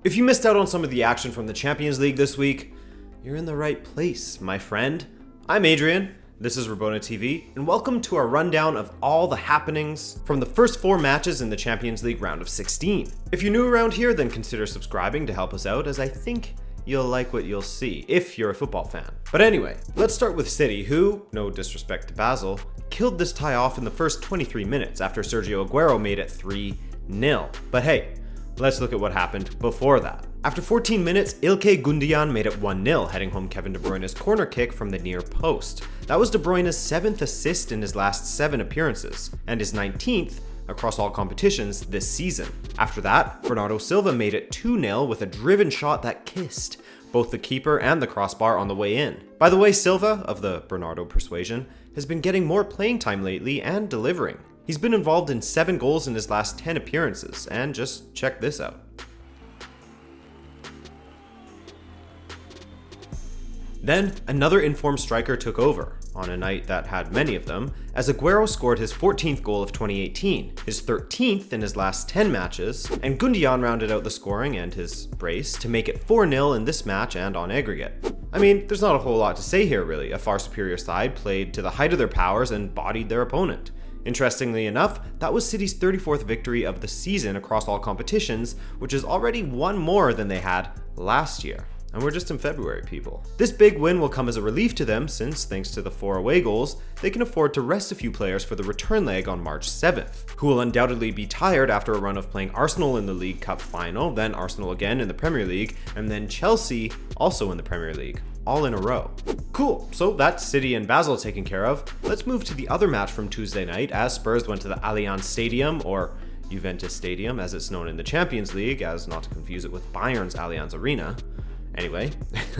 If you missed out on some of the action from the Champions League this week, you're in the right place, my friend. I'm Adrian, this is Rabona TV, and welcome to our rundown of all the happenings from the first 4 matches in the Champions League round of 16. If you're new around here, then consider subscribing to help us out, as I think you'll like what you'll see, if you're a football fan. But anyway, let's start with City, who, no disrespect to Basel, killed this tie off in the first 23 minutes after Sergio Aguero made it 3-0. But hey, let's look at what happened before that. After 14 minutes, Ilkay Gundogan made it 1-0, heading home Kevin De Bruyne's corner kick from the near post. That was De Bruyne's 7th assist in his last 7 appearances, and his 19th across all competitions this season. After that, Bernardo Silva made it 2-0 with a driven shot that kissed both the keeper and the crossbar on the way in. By the way, Silva, of the Bernardo persuasion, has been getting more playing time lately and delivering. He's been involved in 7 goals in his last 10 appearances, and just check this out. Then, another informed striker took over, on a night that had many of them, as Aguero scored his 14th goal of 2018, his 13th in his last 10 matches, and Gundogan rounded out the scoring and his brace to make it 4-0 in this match and on aggregate. I mean, there's not a whole lot to say here really. A far superior side played to the height of their powers and bodied their opponent. Interestingly enough, that was City's 34th victory of the season across all competitions, which is already one more than they had last year. And we're just in February, people. This big win will come as a relief to them since, thanks to the 4 away goals, they can afford to rest a few players for the return leg on March 7th, who will undoubtedly be tired after a run of playing Arsenal in the League Cup final, then Arsenal again in the Premier League, and then Chelsea also in the Premier League, all in a row. Cool, so that's City and Basel taken care of. Let's move to the other match from Tuesday night as Spurs went to the Allianz Stadium, or Juventus Stadium as it's known in the Champions League, as not to confuse it with Bayern's Allianz Arena. Anyway,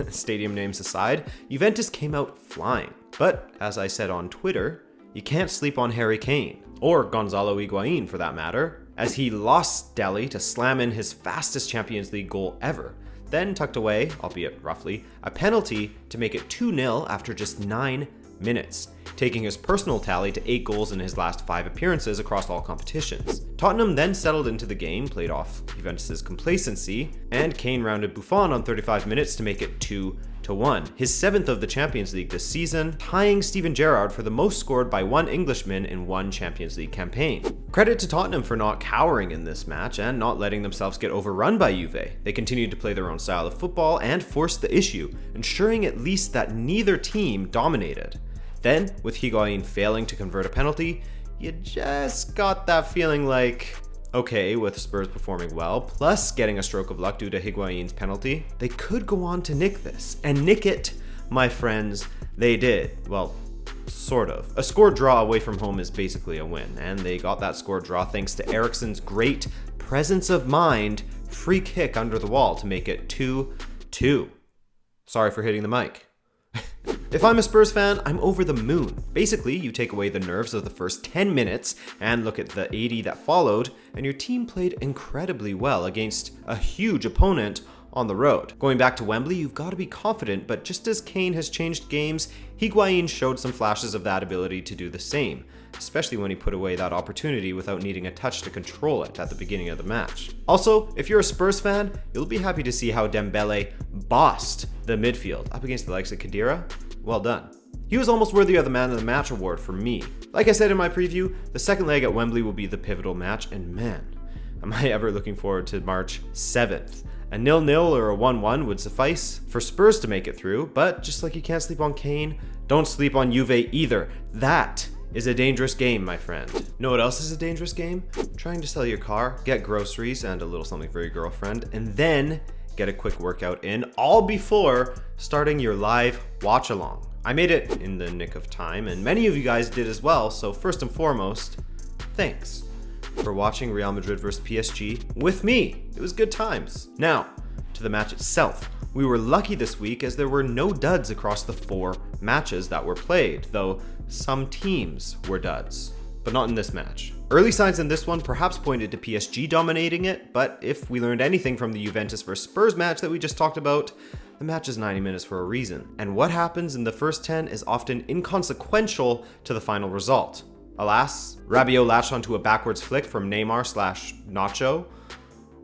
stadium names aside, Juventus came out flying. But, as I said on Twitter, you can't sleep on Harry Kane, or Gonzalo Higuain for that matter, as he lost Dele to slam in his fastest Champions League goal ever, then tucked away, albeit roughly, a penalty to make it 2-0 after just 9 minutes, taking his personal tally to 8 goals in his last 5 appearances across all competitions. Tottenham then settled into the game, played off Juventus' complacency, and Kane rounded Buffon on 35 minutes to make it 2-1, his 7th of the Champions League this season, tying Steven Gerrard for the most scored by one Englishman in one Champions League campaign. Credit to Tottenham for not cowering in this match and not letting themselves get overrun by Juve. They continued to play their own style of football and forced the issue, ensuring at least that neither team dominated. Then, with Higuain failing to convert a penalty, you just got that feeling like, okay, with Spurs performing well, plus getting a stroke of luck due to Higuain's penalty, they could go on to nick this. And nick it, my friends, they did. Well, sort of. A score draw away from home is basically a win, and they got that score draw thanks to Eriksen's great presence of mind free kick under the wall to make it 2-2. Sorry for hitting the mic. If I'm a Spurs fan, I'm over the moon. Basically, you take away the nerves of the first 10 minutes and look at the 80 that followed, and your team played incredibly well against a huge opponent on the road. Going back to Wembley, you've got to be confident, but just as Kane has changed games, Higuain showed some flashes of that ability to do the same, especially when he put away that opportunity without needing a touch to control it at the beginning of the match. Also, if you're a Spurs fan, you'll be happy to see how Dembele bossed the midfield up against the likes of Khedira. Well done. He was almost worthy of the Man of the Match award for me. Like I said in my preview, the second leg at Wembley will be the pivotal match, and man, am I ever looking forward to March 7th. A 0-0 or a 1-1 would suffice for Spurs to make it through, but just like you can't sleep on Kane, don't sleep on Juve either. That is a dangerous game, my friend. Know what else is a dangerous game? Trying to sell your car, get groceries and a little something for your girlfriend, and then get a quick workout in, all before starting your live watch along. I made it in the nick of time, and many of you guys did as well, so first and foremost, thanks for watching Real Madrid vs PSG with me. It was good times. Now, to the match itself. We were lucky this week as there were no duds across the 4 matches that were played, though some teams were duds, but not in this match. Early signs in this one perhaps pointed to PSG dominating it, but if we learned anything from the Juventus vs Spurs match that we just talked about, the match is 90 minutes for a reason, and what happens in the first 10 is often inconsequential to the final result. Alas, Rabiot latched onto a backwards flick from Neymar/Nacho,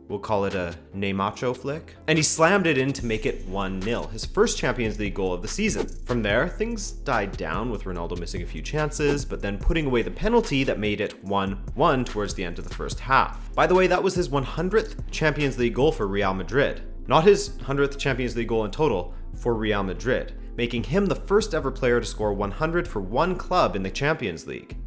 we'll call it a Neymacho flick, and he slammed it in to make it 1-0, his first Champions League goal of the season. From there, things died down with Ronaldo missing a few chances, but then putting away the penalty that made it 1-1 towards the end of the first half. By the way, that was his 100th Champions League goal for Real Madrid. Not his 100th Champions League goal in total, for Real Madrid, making him the first ever player to score 100 for one club in the Champions League.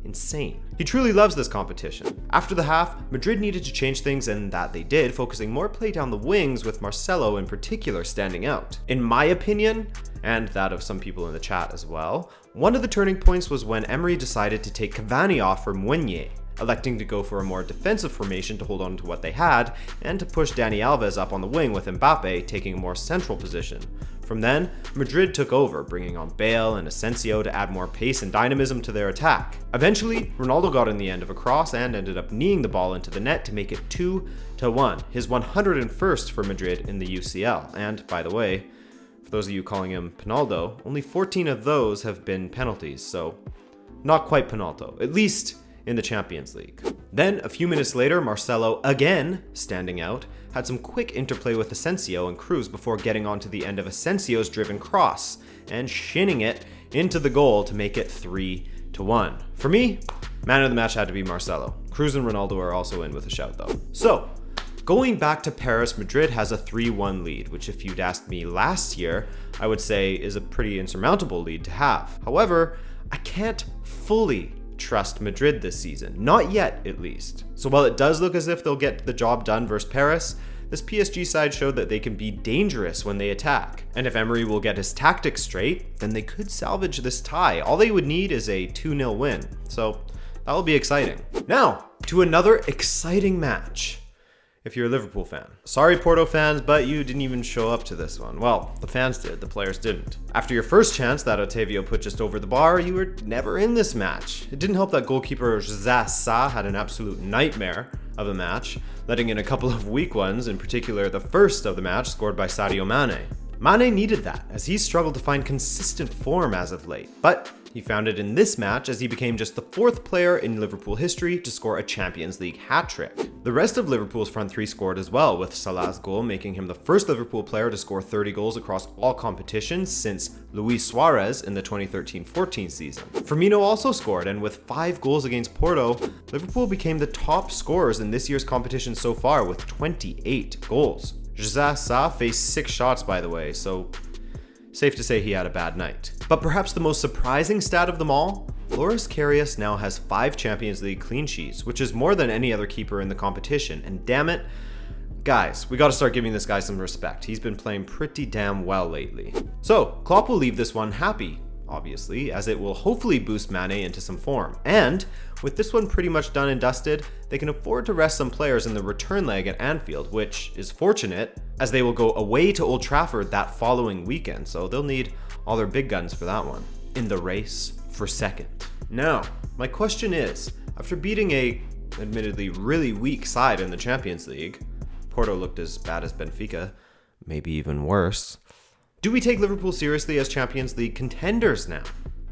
Insane. He truly loves this competition. After the half, Madrid needed to change things, and that they did, focusing more play down the wings, with Marcelo in particular standing out. In my opinion, and that of some people in the chat as well, one of the turning points was when Emery decided to take Cavani off for Meunier, electing to go for a more defensive formation to hold on to what they had, and to push Dani Alves up on the wing with Mbappe taking a more central position. From then, Madrid took over, bringing on Bale and Asensio to add more pace and dynamism to their attack. Eventually, Ronaldo got in the end of a cross and ended up kneeing the ball into the net to make it 2-1, his 101st for Madrid in the UCL. And, by the way, for those of you calling him Pinaldo, only 14 of those have been penalties, so not quite Pinaldo, at least in the Champions League. Then, a few minutes later, Marcelo, again standing out, had some quick interplay with Asensio and Cruz before getting onto the end of Asensio's driven cross and shinning it into the goal to make it 3-1. For me, man of the match had to be Marcelo. Cruz and Ronaldo are also in with a shout though. So, going back to Paris, Madrid has a 3-1 lead, which if you'd asked me last year, I would say is a pretty insurmountable lead to have. However, I can't fully trust Madrid this season. Not yet, at least. So while it does look as if they'll get the job done versus Paris, this PSG side showed that they can be dangerous when they attack. And if Emery will get his tactics straight, then they could salvage this tie. All they would need is a 2-0 win. So that will be exciting. Now, to another exciting match. If you're a Liverpool fan. Sorry, Porto fans, but you didn't even show up to this one. Well, the fans did, the players didn't. After your first chance that Otavio put just over the bar, you were never in this match. It didn't help that goalkeeper Zaza had an absolute nightmare of a match, letting in a couple of weak ones, in particular the first of the match scored by Sadio Mane. Mane needed that, as he struggled to find consistent form as of late, but he found it in this match as he became just the fourth player in Liverpool history to score a Champions League hat-trick. The rest of Liverpool's front three scored as well, with Salah's goal making him the first Liverpool player to score 30 goals across all competitions since Luis Suarez in the 2013-14 season. Firmino also scored, and with 5 goals against Porto, Liverpool became the top scorers in this year's competition so far with 28 goals. Zaza faced 6 shots, by the way, so safe to say he had a bad night. But perhaps the most surprising stat of them all, Loris Karius now has 5 Champions League clean sheets, which is more than any other keeper in the competition, and damn it, guys, we gotta start giving this guy some respect. He's been playing pretty damn well lately. So, Klopp will leave this one happy, obviously, as it will hopefully boost Mane into some form. And with this one pretty much done and dusted, they can afford to rest some players in the return leg at Anfield, which is fortunate as they will go away to Old Trafford that following weekend, so they'll need all their big guns for that one, in the race for second. Now, my question is, after beating a admittedly really weak side in the Champions League, Porto looked as bad as Benfica, maybe even worse, do we take Liverpool seriously as Champions League contenders now?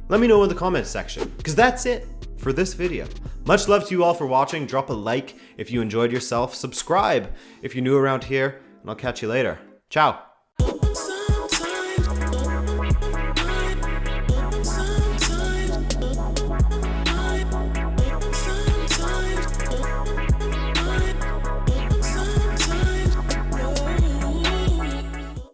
Let me know in the comments section, because that's it for this video. Much love to you all for watching. Drop a like if you enjoyed yourself, subscribe if you're new around here, and I'll catch you later. Ciao.